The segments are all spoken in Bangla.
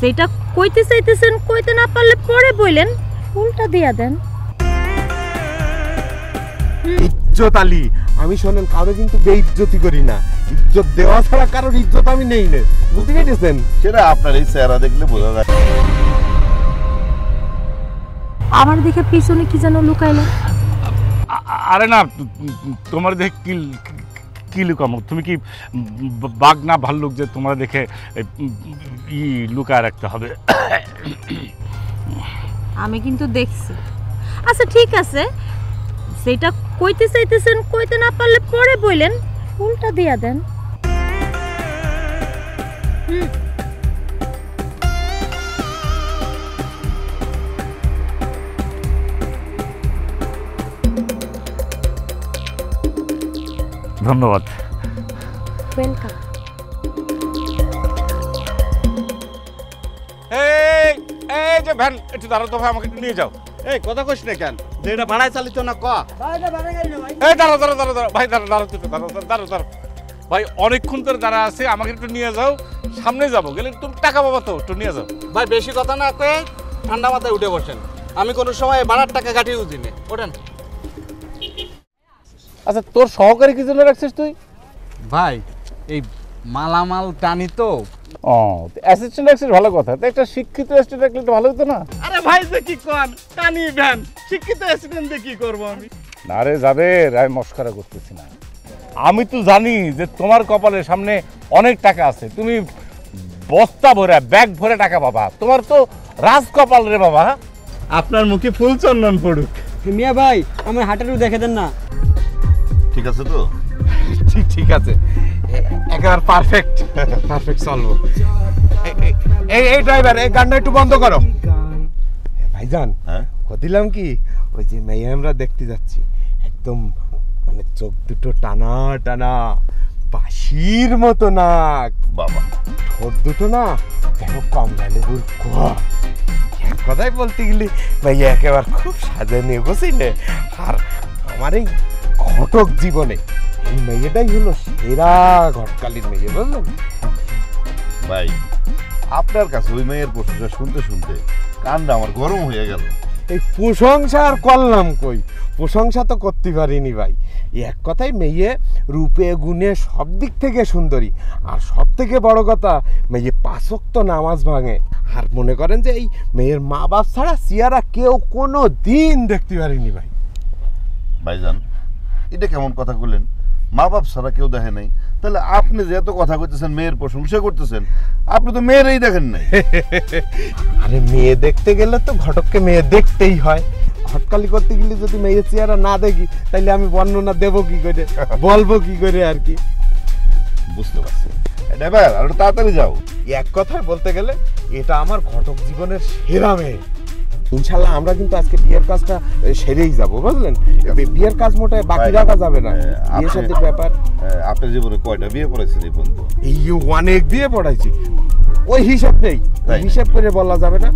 সেটা কইতে চাইতেছেন, কইতে না পারলে পরে বললেন, ফুলটা দিয়া দেন। ইজ্জত আলী, আমি শোনেন কারো কিন্তু বেইজ্জতি করি না, ইজ্জত দেওয়া ছাড়া কারোর ইজ্জত আমি নেই না, বুঝতে পেরেছেন? সেটা আপনার এই চেহারা দেখলে বোঝা যায়। আমার দেখে পিছনে কি যেন লুকাইলো। আরে না, তোমার দেখে কি লুকামো? তুমি কি বাঘ না ভাল্লুক যে তোমার দেখে লুকায় রাখতে হবে? আমি কিন্তু দেখছি। আচ্ছা ঠিক আছে, সেটা কইতে চাইতেছেন, কইতে না পারলে পরে বললেন, ফুলটা দিয়া দেন। ধন্যবাদ। ওয়েলকাম। এই যে ভ্যান, একটু দাঁড়াও তো ভাই, আমাকে একটু নিয়ে যাও। এই কথা কইস না কেন? যে এটা ভাড়ায় চালিত না ক। এই দাঁড়াও ভাই, দাঁড়াও ভাই, অনেকক্ষণ ধরে দাঁড়া আছে, আমাকে একটু নিয়ে যাও। সামনে যাবো, গেলে তুমি টাকা পাবা তো, একটু নিয়ে যাও। ভাই বেশি কথা না কয়ে ঠান্ডা মাথায় উঠে বসেন। আমি কোনো সময় ভাড়ার টাকা কাটিয়ে উঠি না। ওঠেন। আচ্ছা, তোর সহকারী কি জন্য রাখছিস তুই? ভাই এই মালামাল টানি তো। ও, অ্যাসিস্ট্যান্ট রাখছিস, ভালো কথা। তো একটা শিক্ষিত অ্যাসিস্ট্যান্ট রাখলে তো ভালো হতো না? আরে ভাই যে কি কোন টানি ভ্যান, শিক্ষিত অ্যাসিস্ট্যান্ট দিয়ে কি করব আমি? না রে জাবের, আমি মস্করা করতেছি না। আমি তো জানি যে তোমার কপালের সামনে অনেক টাকা আছে, তুমি বস্তা ভরে ব্যাগ ভরে টাকা পাবা। তোমার তো রাজ কপাল রে বাবা। আপনার মুখে ফুল চন্দন পড়ুক। মিয়া ভাই, আমার হাঁটারও দেখে দেন না। ঠিক আছে তো? ঠিক আছে, একেবারে পারফেক্ট চলবো। এই ড্রাইভার, এই গানটা একটু বন্ধ করো। ভাইজান, হ্যাঁ দিলাম কি, ওই যে মেয়ে আমরা দেখতে যাচ্ছি, একদম মানে চোখ দুটো টানা টানা, বাঁশির মতো নাক, বাবা ঠোঁট দুটো না যেন কমলা লেবুর কোয়া। এক কথায় বলতে গেলে ভাইয়া একেবারে খুব সাজানো বুঝলে। আর আমার এই ঘটক জীবনে এই মেয়েটাই হলো সেরা ঘটকালির মেয়ে, বুঝলেন? ভাই, আপনার কাছে ওই মেয়ের প্রশংসা শুনতে শুনতে কানটা আমার গরম হয়ে গেল। এই প্রশংসা আর করলাম কই, প্রশংসা তো করতে পারিনি ভাই। এক কথায় মেয়ে রূপে গুণে সব দিক থেকে সুন্দরী, আর সব থেকে বড় কথা মেয়ে 5 ওয়াক্ত নামাজ ভাঙে। আর মনে করেন যে এই মেয়ের মা বাপ ছাড়া চেহারা কেউ কোনো দিন দেখতে পারিনি ভাই। ভাইজান, এটা কেমন কথা বললেন? মা বাপ ছাড়া কেউ দেখে নাই, তাহলে আপনি যে এত কথা করতেছেন, মেয়ের প্রশংসা করতেছেন, আপনি তো মেয়েরই দেখেন নাই। আরে মেয়ে দেখতে গেলে তো ঘটককে মেয়ে দেখতেই হয়। ঘটকালি করতে গেলে যদি মেয়ের চেহারা না দেখি, তাহলে আমি বর্ণনা দেবো কি করে, বলবো কি করে আর কি। বুঝতে পারছি। ড্রাইভার, আর তাড়াতাড়ি যাও। এক কথায় বলতে গেলে এটা আমার ঘটক জীবনের সেরা মেয়ে। ইনশাল্লাহ আমরা কিন্তু আজকে বিয়ের কাজটা সেরেই যাব, বুঝলেন? বিয়ের কাজ মোটায় বাকি রাখা যাবে না। বিয়ের সাথে ব্যাপার। আপনার জীবনে কয়টা বিয়ে পড়েছেন এই পর্যন্ত? এই অনেক বিয়ে পড়াইছি, ওই হিসাব নেই, হিসাব করে বলা যাবে না।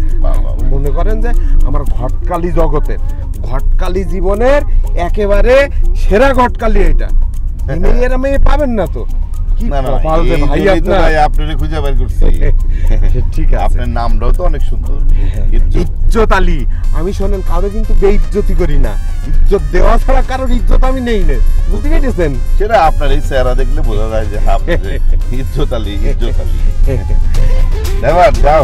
মনে করেন যে আমার ঘটকালি জগতের, ঘটকালি জীবনের একেবারে সেরা ঘটকালি এটা। মেয়েরা মেয়ে পাবেন না তো। আপনার নামটাও তো অনেক সুন্দর, ইজ্জত আলী। আমি শোনেন কারো কিন্তু বেইজ্জতি করি না, ইজ্জত দেওয়া ছাড়া কারোর ইজ্জত আমি নেই না, বুঝতে পেরেছেন? সেটা আপনার এই চেহারা দেখলে বোঝা যায় যে আপনি ইজ্জত আলী। এবার যাও।